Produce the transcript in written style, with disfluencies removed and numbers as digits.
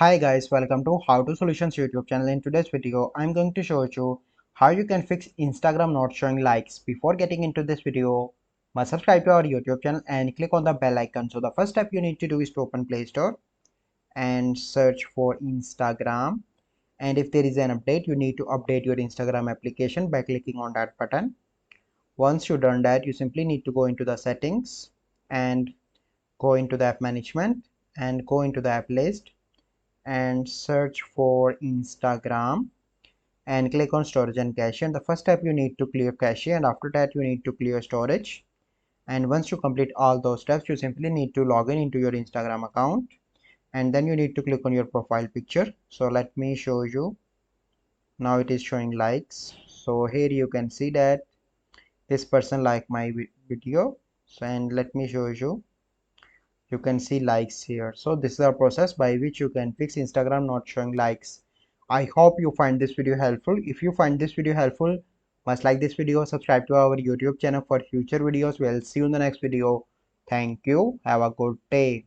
Hi guys, welcome to How to Solutions YouTube channel. In today's video, I'm going to show you how you can fix Instagram not showing likes. Before getting into this video, must subscribe to our YouTube channel and click on the bell icon. So the first step you need to do is to open Play Store and search for Instagram. And if there is an update, you need to update your Instagram application by clicking on that button. Once you've done that, you simply need to go into the settings and go into the app management and go into the app list and search for Instagram and click on storage and cache. And the first step you need to clear cache, and after that you need to clear storage. And once you complete all those steps, you simply need to log in into your Instagram account, and then you need to click on your profile picture. So let me show you. Now it is showing likes. So here you can see that this person liked my video. So and let me show you can see likes here. So this is a process by which you can fix Instagram not showing likes. I hope you find this video helpful. If you find this video helpful, must like this video, subscribe to our YouTube channel for future videos. We'll see you in the next video. Thank you. Have a good day.